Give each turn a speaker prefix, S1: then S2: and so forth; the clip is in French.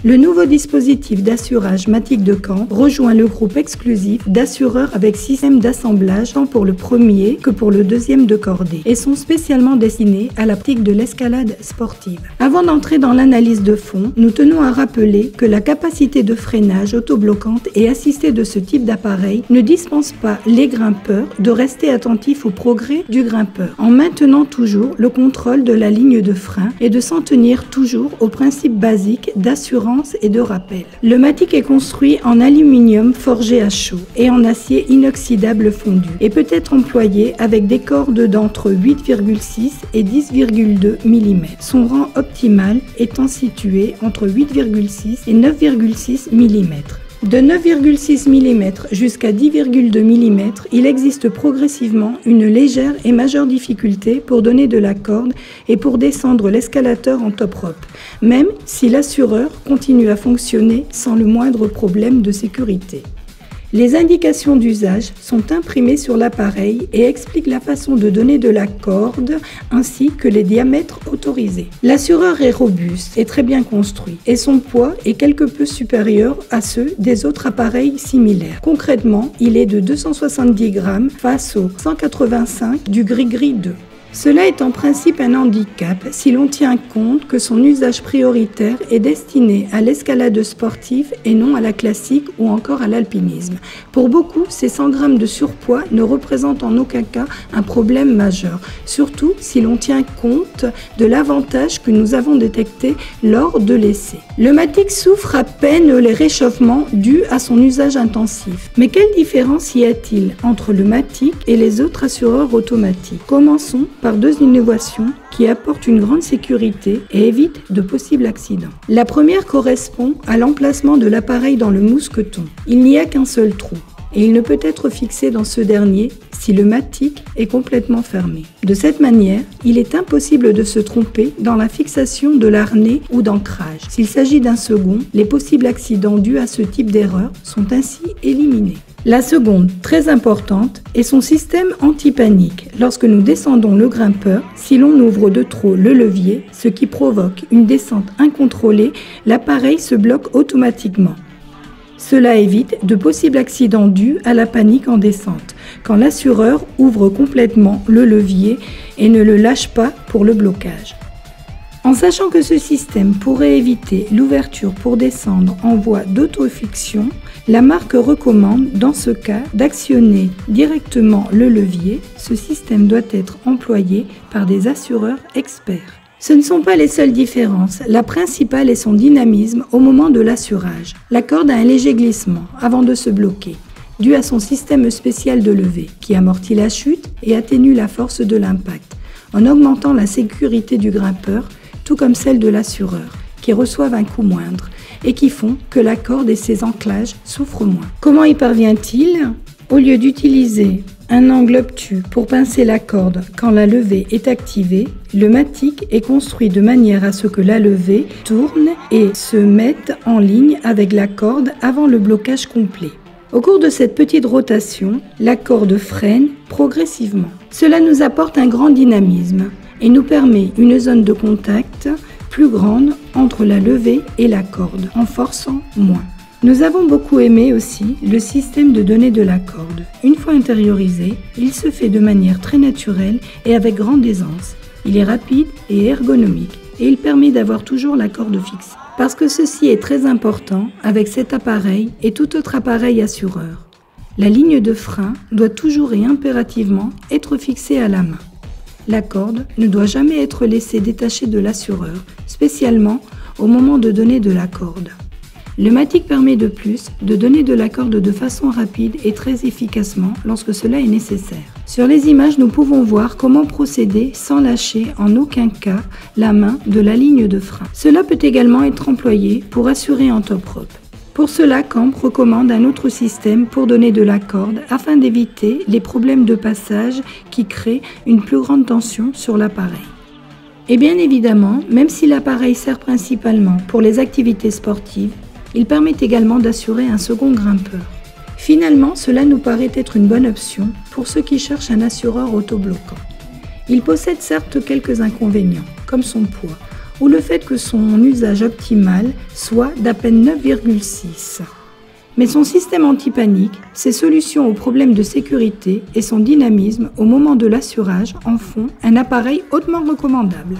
S1: Le nouveau dispositif d'assurage Matic de Caen rejoint le groupe exclusif d'assureurs avec système d'assemblage tant pour le premier que pour le deuxième de cordée et sont spécialement destinés à la pratique de l'escalade sportive. Avant d'entrer dans l'analyse de fond, nous tenons à rappeler que la capacité de freinage autobloquante et assistée de ce type d'appareil ne dispense pas les grimpeurs de rester attentifs au progrès du grimpeur en maintenant toujours le contrôle de la ligne de frein et de s'en tenir toujours aux principes basiques d'assurance et de rappel. Le Matic est construit en aluminium forgé à chaud et en acier inoxydable fondu et peut être employé avec des cordes d'entre 8,6 et 10,2 mm. Son rang optimal étant situé entre 8,6 et 9,6 mm. De 9,6 mm jusqu'à 10,2 mm, il existe progressivement une légère et majeure difficulté pour donner de la corde et pour descendre l'escalateur en top rope, même si l'assureur continue à fonctionner sans le moindre problème de sécurité. Les indications d'usage sont imprimées sur l'appareil et expliquent la façon de donner de la corde ainsi que les diamètres autorisés. L'assureur est robuste et très bien construit et son poids est quelque peu supérieur à ceux des autres appareils similaires. Concrètement, il est de 270 grammes face aux 185 du Grigri 2. Cela est en principe un handicap si l'on tient compte que son usage prioritaire est destiné à l'escalade sportive et non à la classique ou encore à l'alpinisme. Pour beaucoup, ces 100 grammes de surpoids ne représentent en aucun cas un problème majeur, surtout si l'on tient compte de l'avantage que nous avons détecté lors de l'essai. Le Matic souffre à peine les réchauffements dus à son usage intensif. Mais quelle différence y a-t-il entre le Matic et les autres assureurs automatiques? Commençons par deux innovations qui apportent une grande sécurité et évitent de possibles accidents. La première correspond à l'emplacement de l'appareil dans le mousqueton. Il n'y a qu'un seul trou et il ne peut être fixé dans ce dernier si le Matic est complètement fermé. De cette manière, il est impossible de se tromper dans la fixation de l'harnais ou d'ancrage. S'il s'agit d'un second, les possibles accidents dus à ce type d'erreur sont ainsi éliminés. La seconde, très importante, est son système anti-panique. Lorsque nous descendons le grimpeur, si l'on ouvre de trop le levier, ce qui provoque une descente incontrôlée, l'appareil se bloque automatiquement. Cela évite de possibles accidents dus à la panique en descente, quand l'assureur ouvre complètement le levier et ne le lâche pas pour le blocage. En sachant que ce système pourrait éviter l'ouverture pour descendre en voie d'autofiction, la marque recommande dans ce cas d'actionner directement le levier. Ce système doit être employé par des assureurs experts. Ce ne sont pas les seules différences. La principale est son dynamisme au moment de l'assurage. La corde a un léger glissement avant de se bloquer, dû à son système spécial de levée qui amortit la chute et atténue la force de l'impact, en augmentant la sécurité du grimpeur, tout comme celle de l'assureur, qui reçoivent un coût moindre et qui font que la corde et ses anclages souffrent moins. Comment y parvient-il? Au lieu d'utiliser un angle obtus pour pincer la corde quand la levée est activée, le Matic est construit de manière à ce que la levée tourne et se mette en ligne avec la corde avant le blocage complet. Au cours de cette petite rotation, la corde freine progressivement. Cela nous apporte un grand dynamisme et nous permet une zone de contact plus grande entre la levée et la corde, en forçant moins. Nous avons beaucoup aimé aussi le système de donner de la corde. Une fois intériorisé, il se fait de manière très naturelle et avec grande aisance. Il est rapide et ergonomique et il permet d'avoir toujours la corde fixe. Parce que ceci est très important avec cet appareil et tout autre appareil assureur. La ligne de frein doit toujours et impérativement être fixée à la main. La corde ne doit jamais être laissée détachée de l'assureur, spécialement au moment de donner de la corde. Le Matic permet de plus de donner de la corde de façon rapide et très efficacement lorsque cela est nécessaire. Sur les images, nous pouvons voir comment procéder sans lâcher en aucun cas la main de la ligne de frein. Cela peut également être employé pour assurer en top rope. Pour cela, Camp recommande un autre système pour donner de la corde afin d'éviter les problèmes de passage qui créent une plus grande tension sur l'appareil. Et bien évidemment, même si l'appareil sert principalement pour les activités sportives, il permet également d'assurer un second grimpeur. Finalement, cela nous paraît être une bonne option pour ceux qui cherchent un assureur autobloquant. Il possède certes quelques inconvénients, comme son poids. ou le fait que son usage optimal soit d'à peine 9,6. Mais son système anti-panique, ses solutions aux problèmes de sécurité et son dynamisme au moment de l'assurage en font un appareil hautement recommandable.